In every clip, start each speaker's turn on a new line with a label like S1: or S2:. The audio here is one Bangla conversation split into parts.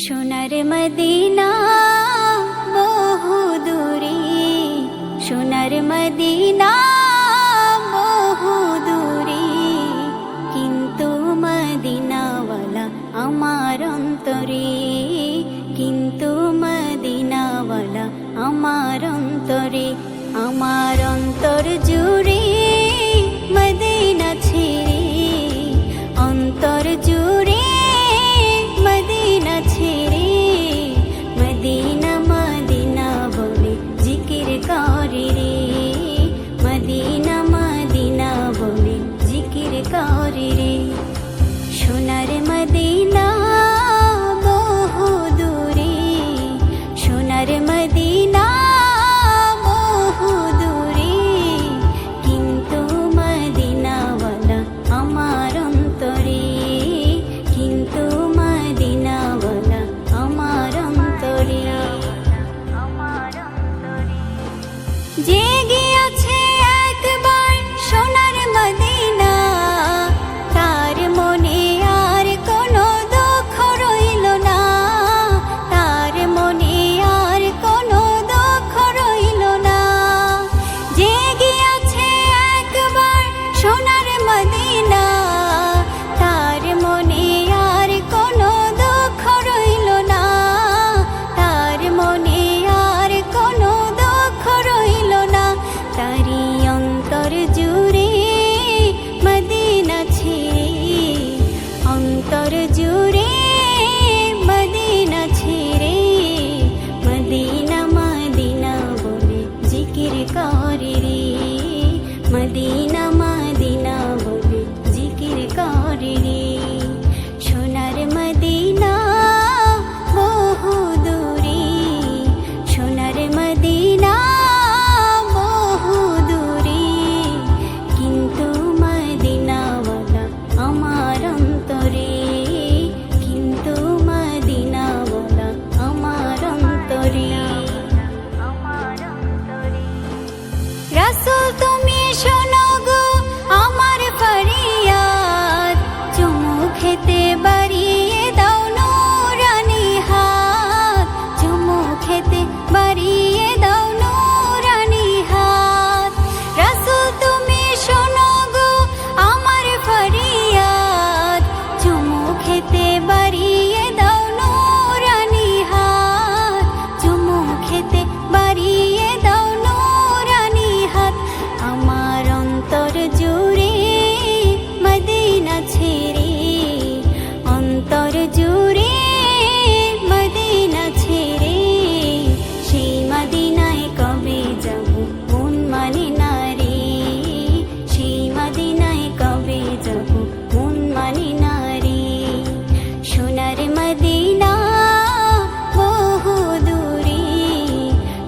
S1: সোনার মদিনা বহু দূরে, সোনার মদিনা বহু দূরে, কিন্তু মদিনাওয়ালা আমার অন্তরে, কিন্তু মদিনাওয়ালা আমার অন্তরে, আমার অন্তর জুড়ে মদিনা ছেড়ে, অন্তর জুড়ে মদিনা ছেড়ে, মদিনা মদিনা বলে জিকির করে রে, মদিনা মদিনা বলে জিকির করে রে। সোনার মদিনা বহু দূরে, সোনার মদিনা বহু দূরে, কিন্তু মদিনাওয়ালা আমার অন্তরে, কিন্তু মদিনাওয়ালা আমার অন্তরে, আমার অন্তরে। জেগে আছে একবার সোনার মদিনা, তার মনে আর কোনো দুঃখ রইল না, তার মনে আর কোনো দুঃখ রইল না। জেগে আছে একবার সোনার মদিনা, তার মনে আর কোনো দুঃখ রইল না, তার মনে আর কোনো দুঃখ রইল না। তারি অন্তর জুড়ে মদিনা ছেড়ে, অন্তর জুড়ে মদিনা ছেড়ে, মদিনা মদিনা বলে জিকির করে রে, মদিনা মদিনা বলে জিকির করে রে। সোনার মদিনা বহু দূরে, সোনার মদিনা বহু দূরে, কিন্তু মদিনাওয়ালা আমার অন্তরে, কিন্তু মদিনাওয়ালা আমার অন্তরে, আমার অন্তরে। রাসূল তুমি শোনো গো আমার ফরিয়াদ, চুমু খেতে বাড়িয়ে দাও নূরানি হাত, চুমু খেতে বাড়িয়ে দাও নূরানি হাত। রাসূল তুমি শোনো গো আমার ফরিয়াদ, চুমু খেতে বাড়িয়ে দাও নূরানি হাত, চুমু খেতে বাড়িয়ে দাও নূরানি হাত। আমার অন্তর জুড়ে মদিনা ছেড়ে, অন্তর জুড়ে মদিনা ছেড়ে, সেই মদিনায় কবে যাব মন মানে না রে, সেই মদিনায় কবে যাব মন মানে না রে। সোনার মদিনা বহু দূরে,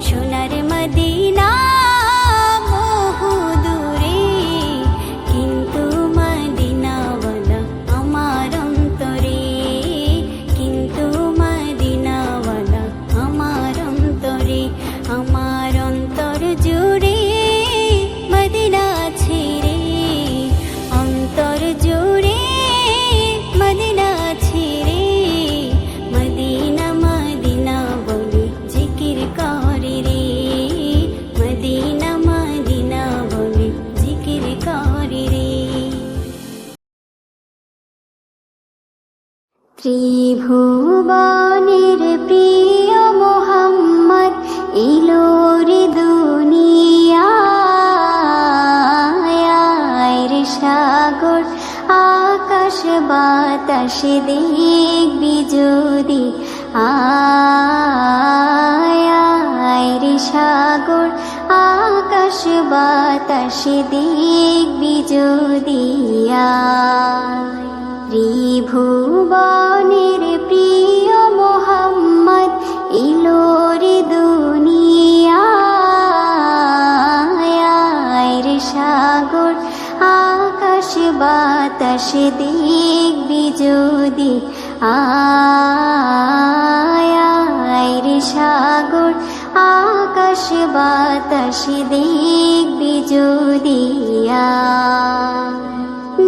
S1: সোনার মদিনা বহু দূরে, কিন্তু মদিনাওয়ালা আমার অন্তরে, কিন্তু মদিনাওয়ালা আমার অন্তরে, আমার অন্তর জুড়ে মদিনা ছেড়ে, অন্তর জুড়ে মদিনা ছেড়ে, মদিনা মদিনা বলে জিকির করে রে, মদিনা মদিনা বলে জিকির করে রে। ত্রিভুবনের প্রিয় মোহাম্মদ এলো রে দুনিয়ায়, রে সাগর আকাশ বাতাস দেখবি যদি, আয় রে সাগর আকাশ বাতাস দেখবি যদি, ত্রিভুবনের প্রিয় মোহাম্মদ এলো রে দুনিয়ায়, রে সাগর আকাশ বাতাস দেখবি যদি, আয় রে সাগর আকাশ বাতাস দেখবি যদি,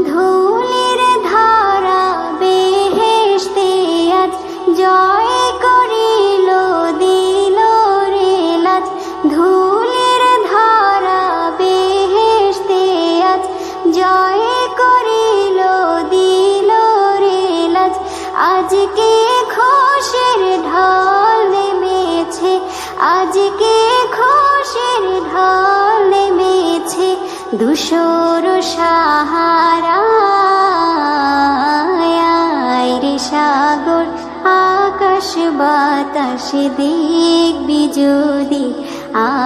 S1: ধুলির ধারা বেহেশতে আজ জয় আজকে খুশির ঢল নেমেছে, আজকে খুশির ঢল নেমেছে, ধূসর সাহারায় রে সাগর আকাশ বাতাস দেখবি যদি, আয়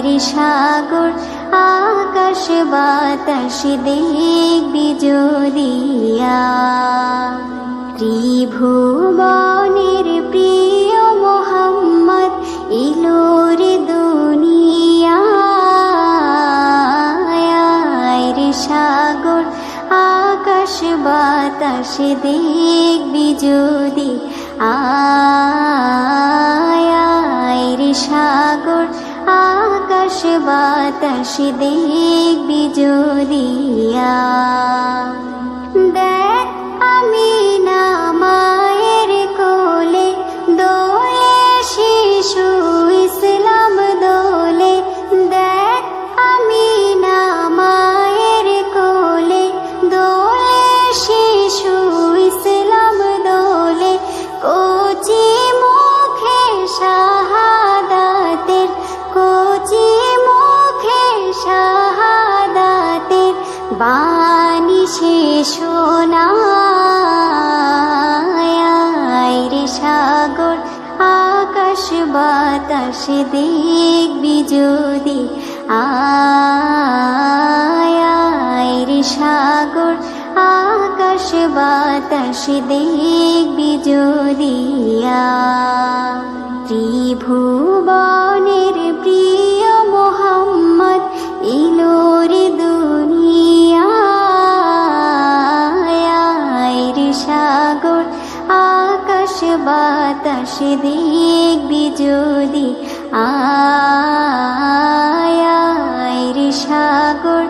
S1: রে সাগর আকাশ বাতাস দেখবি যদি। ত্রিভুবনের প্রিয় মোহাম্মদ ইলোর দুনিয়ায় রে সাগর আকাশ বাতাস দেখবি যদি, আয় রে সাগর আকাশ বাতাস দেখবি যদি। দেখ আমিনা মায়ের কোলে দোলে শিশু ইসলাম দোলে, দেখ আমিনা মায়ের কোলে দোলে শিশু ইসলাম দোলে, কচি মুখে শাহাদাতের, কচি মুখে শাহাদাতের বাণী সে শোনায় রে সাগর আকাশ বাতাস দেখবি যদি, আয় রে সাগর আকাশ বাতাস দেখবি যদি। ত্রিভুবনের প্রিয় মোহাম্মদ ইলোর দুনিয়ায় রে সাগর আকাশ বাতাস দেখবি যদি, আয় রে সাগর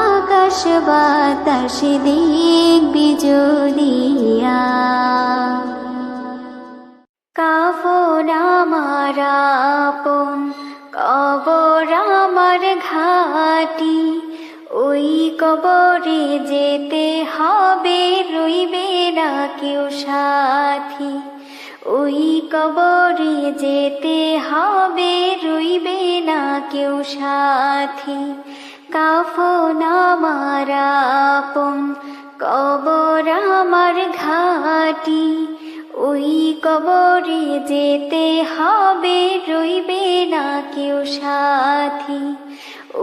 S1: আকাশ বাতাস দেখবি যদি। কাফন আমার আপন, কবর আমার ঘাটি, ওই কবরে যেতে হবে রইবে না কেউ সাথী, ওই কবরে যেতে হবে রইবে না কেউ সাথী। কাফন আমার আপন, কবর আমার ঘাটি, ওই কবরে যেতে হবে রইবে না কেউ সাথী,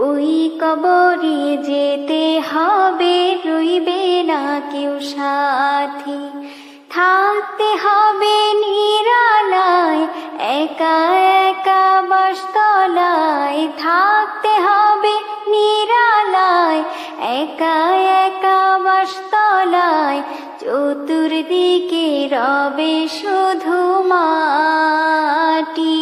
S1: ওই কবরে যেতে হবে রইবে না কেউ সাথী। থাকতে হবে নিরালায় একা একা বাসতলায়, থাকতে হবে নিরালায় একা একা বাসতলায়, চতুর্দিকে রবে শুধু মাটি,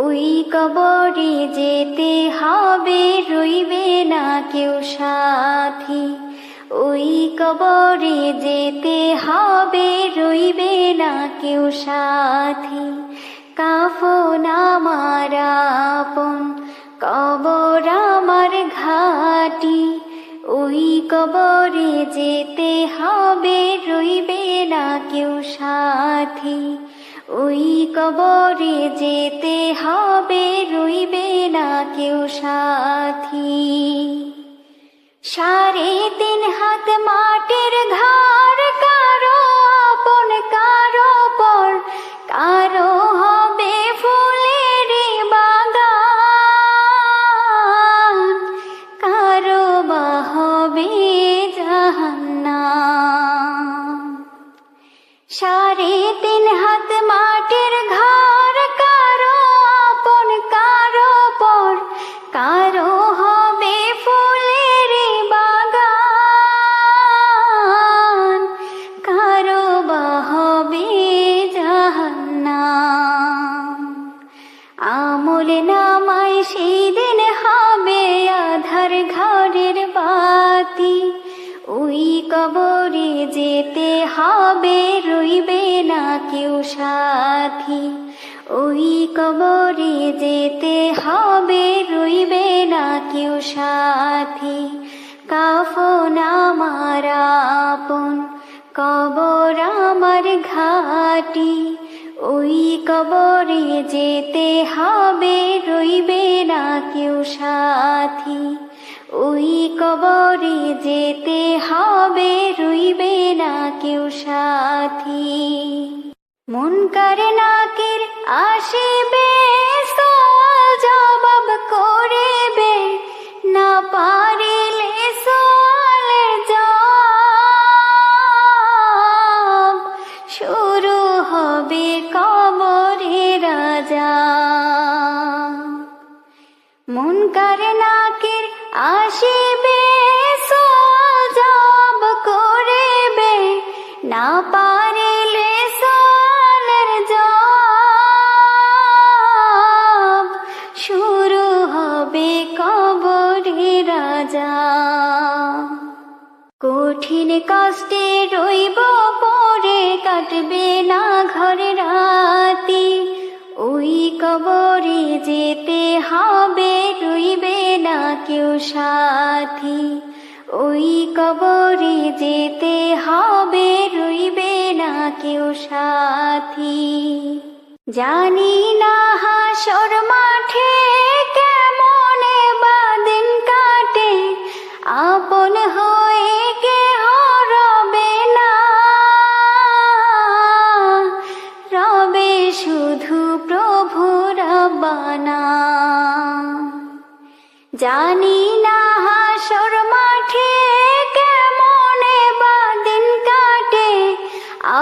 S1: ওই কবরে যেতে হবে রইবে না কেউ সাথী, ওই কবরে যেতে হবে রইবে না কেউ সাথী। কাফন আমার আপন, কবর আমার ঘাটি, ওই কবরে যেতে হবে রইবে না কেউ সাথী, ওই কবরে যেতে হবে রইবে না কেউ সাথী। 3.5 হাত মাটির ঘর, কারো আপন কারো পর, কারো হবে ফুলের বাগান, কারো বা হবে জাহান্নাম। 3.5 হাত মাটির ঘর, কারো আপন কারো পর, কারো হবে ফুলের বাগান, কারো বা হবে জাহান্নাম। আমল নামায় সেদিন হবে আধার ঘরের বাতি, ওই কবরে যেতে হবে রইবে না কেউ সাথী, ওই কবরে যেতে হবে রইবে না কেউ সাথী। কাফন আমার আপন, কবর আমার ঘাটি, ওই কবরে যেতে হবে, রইবে না কেউ সাথী। ওই কবরে যেতে হবে, রইবে না কেউ সাথী। মুনকার নাকির আসিবে, সওয়াল জবাব করিবে, না পারিলে সওয়ালের জবাব শুরু হবে কবরের আযাব। মুনকার নাকির আসিবে, সওয়াল জবাব করিবে, না পারিলে সওয়ালের জবাব শুরু হবে কবরের আযাব। কঠিন কষ্টে রইব পরে, কাটবে না ঘরে রাতি, ওই কবরে যেতে হবে, রইবে না কেউ সাথী। ওই কবরে যেতে হবে, রইবে না কেউ সাথী। জানি না হাসর মাঠে কেমনে বাদিন কাটে, আপন হয়ে কেহ রবে না, রবে শুধু প্রভু রব্বানা। জানি না হাসর মাঠে কেমনে বাদিন কাটে,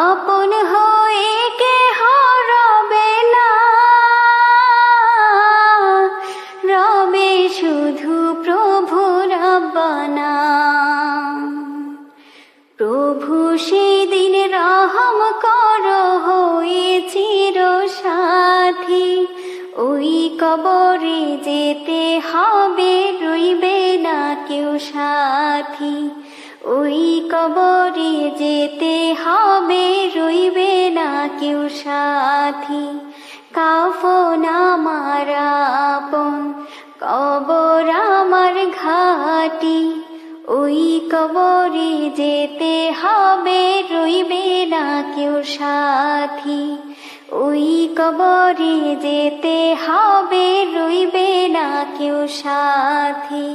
S1: আপন হয়ে কেহ রবে না, রবে শুধু প্রভু রব্বানা। প্রভু সেই দিন রহম করো, হয়ে চির সাথী। ওই কবরে যেতে হবে, রইবে না কেউ সাথী। ওই কবরে যেতে হবে, রইবে না কেউ সাথী। কাফন আমার আপন, কবর আমার ঘাটি, ওই কবরে যেতে হবে, রইবে না কেউ সাথী। ওই কবরে যেতে হবে, রইবে না কেউ সাথী।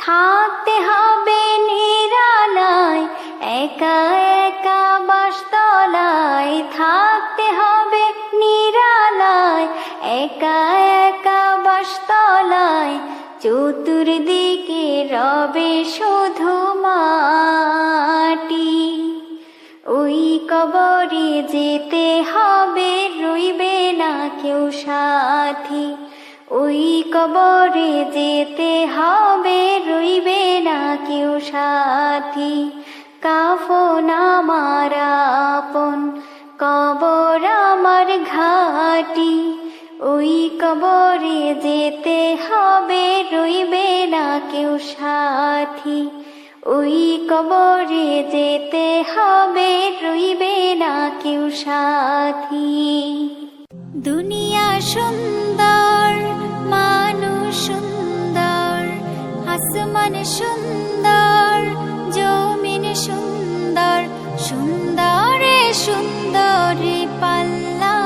S1: থাকতে হবে নিরালায়, একা একা বাসতলায়, থাকতে হবে নিরালায়, একা একা বাসতলায়, চতুর্দিকে রবে শুধু মাটি। ওই কবরে যেতে হবে, রইবে না কেউ সাথী। ওই কবরে যেতে হবে, রইবে না কেউ সাথী। কাফন আমার আপন, কবর আমার ঘাটি, ওই কবরে যেতে হবে, রইবে না কেউ সাথী। ওই কবরে যেতে হবে, রইবে না কেউ সাথী। দুনিয়া সুন্দর, মানুষ সুন্দর, আসমান সুন্দর, জমিন সুন্দর, সুন্দরে সুন্দরে পাল্লা।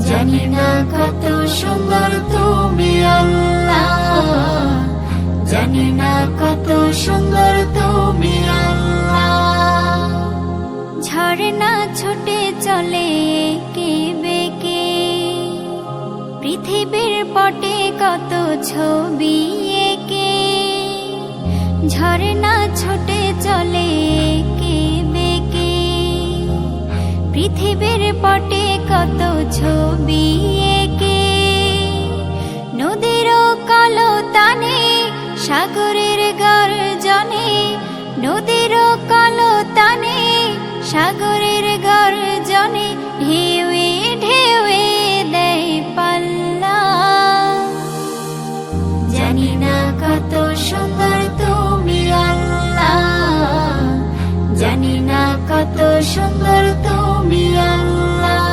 S2: জানি না কত সুন্দর তুমি আল্লাহ, জানি না কত সুন্দর তুমি আল্লাহ।
S1: ঝর্ণা ছুটে চলে একে বেঁকে, পৃথিবীর পটে কত ছবি এঁকে। ঝর্ণা ছুটে চলে একে বেঁকে, পৃথিবীর পটে কত ছবি এঁকে। নদীর কালো তানে, সাগরের গর্জনে, নদীর কালো তানে, সাগরের গর্জনে, ঢেউয়ে ঢেউয়ে দেয় পাল্লা।
S2: জানি না কত সুন্দর তুমি আল্লাহ, জানি না কত সুন্দর তুমি আল্লাহ।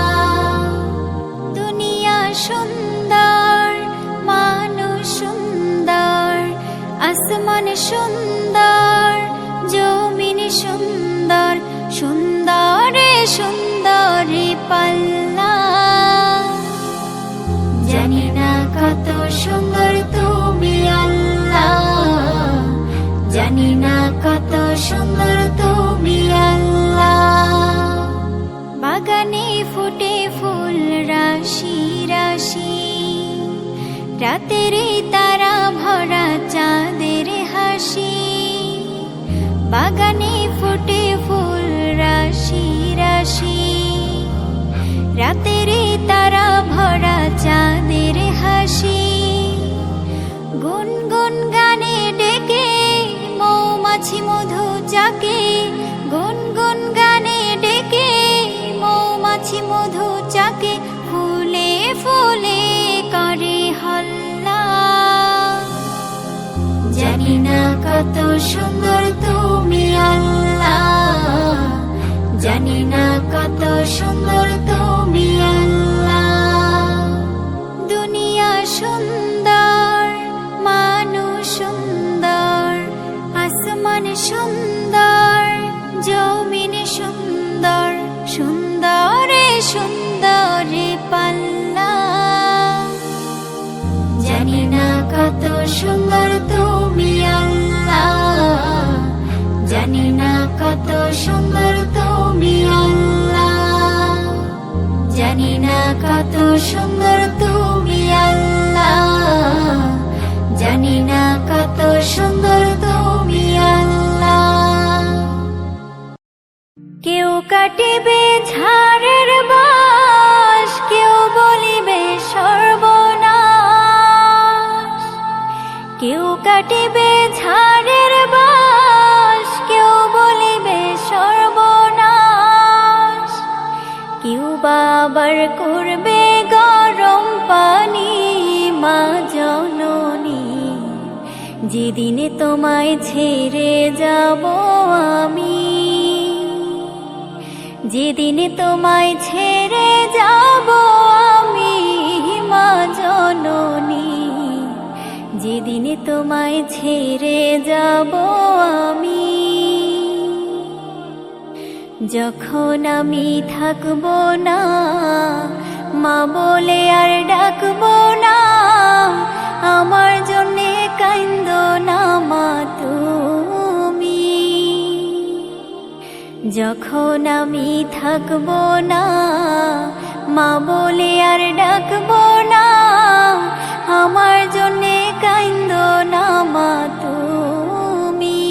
S1: দুনিয়া সুন্দর, মানুষ সুন্দর, আসমান রাশি রাশি রাতের তারা ভরা চাঁদের হাসি বাগানে ফুটে ফুল রাশি রাশি রাতের তারা ভরা চাঁদের হাসি গুনগুন গানে ডেকে মৌমাছি মধু চাকে গুনগুন গানে ডেকে মৌমাছি মধু চাকে ফুলে ফুলে করে হল্লা
S2: জানি না কত সুন্দর তুমি আল্লাহ, জানি না কত সুন্দর তুমি আল্লাহ।
S1: দুনিয়া সুন্দর মানুষ সুন্দর আসমান সুন্দর জমিন সুন্দর সুন্দরে সুন্দরে পাল্লা
S2: জানি না কত সুন্দর তুমি আল্লাহ, জানি না কত সুন্দর তুমি আল্লাহ, জানি না কত সুন্দর তুমি আল্লাহ, জানি না কত সুন্দর তুমি আল্লাহ।
S1: কেউ কাটিবে ঝাড়ের বাস কেউ বলিবে সর্বনাশ কেউ কাটিবে ঝাড়ের বাস কেউ বলিবে সর্বনাশ কেউ বাবার করবে গরম পানি মা জননী যেদিনে তোমায় ছেড়ে যাব আমি যেদিনে তোমায় ছেড়ে যাব আমি মা জননী যেদিনে তোমায় ছেড়ে যাব আমি যখন আমি থাকবো না মা বলে আর ডাকবো না আমার জন্যে কাইন্দো না মা তুমি যখন আমি থাকবো না মা বলে আর ডাকবো না আমার জন্যে কাইন্দো না মা তুমি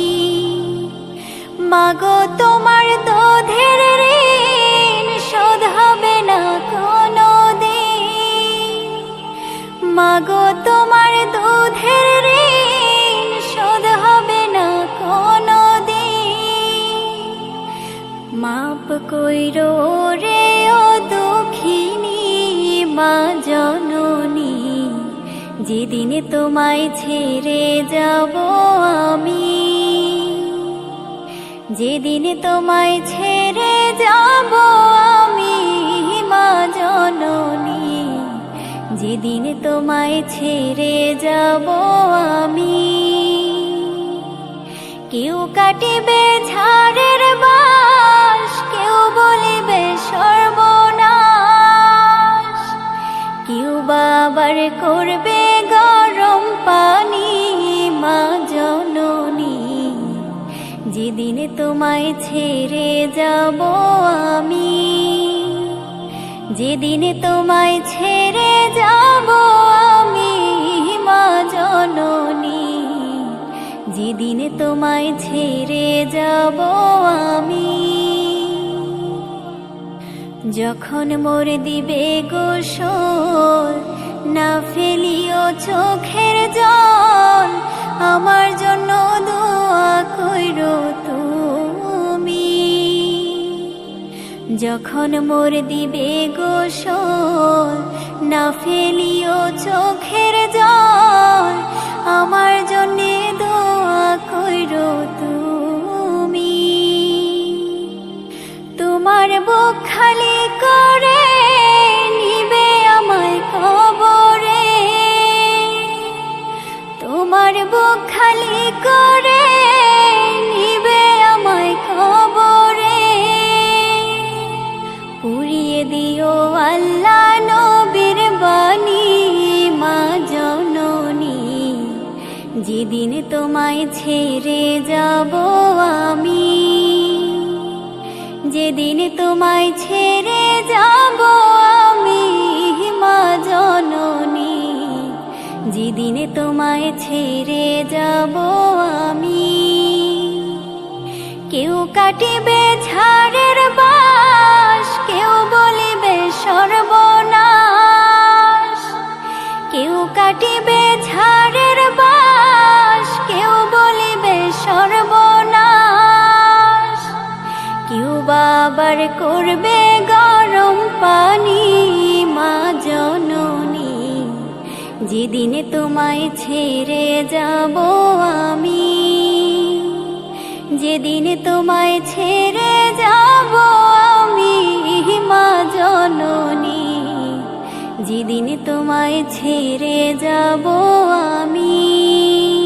S1: মাগো তোমার দুধের ঋণ শোধ হবে না কোনো দিন মাগো তোমার দুধের ঋণ শোধ হবে না কোনো দিন মাপ কইরো রে ও দুঃখিনী মা জননী যেদিনে তোমায় ছেড়ে যাব আমি যেদিনে তোমায় ছেড়ে যাব আমি মা জননী যেদিনে তোমায় ছেড়ে যাব আমি কেউ কাটিবে ঝাড়ের বাস কেউ বলিবে সর্বনাশ কেউ বাবার করবে গরম পানি মা জননী যেদিনে তোমায় ছেড়ে যাব আমি যেদিনে তোমায় ছেড়ে যাব আমি মা জননী যেদিনে তোমায় ছেড়ে যাব আমি যখন মোর দিবে গোসল না ফেলিও চোখের জল আমার জন্য দোয়া কইরো তুমি যখন মোর দিবে গোসল না ফেলিও চোখের জল আমার জন্য দোয়া কইরো তুমি তোমার বুক খালি করে নিবে আমায় কবরে তোমার বুক খালি করে নিবে আমায় কবরে পুড়িয়ে দিও আল্লাহ নবীর বাণী মা জননী যেদিন তোমায় ছেড়ে যাব আমি যেদিন তোমায় ছেড়ে যাব আমি তোমায় ছেড়ে যাব আমি। কেউ কাটিবে ঝাড়ের বাঁশ, কেউ বলিবে সর্বনাশ। কেউ কাটিবে ঝাড়ের বাঁশ, কেউ বলিবে সর্বনাশ। কেউ বাবার করবে গরম পানি, মা জননী যেদিন তোমায় ছেড়ে যাব আমি। যেদিন তোমায় ছেড়ে যাব আমি, মা জননী যেদিন তোমায় ছেড়ে যাব আমি।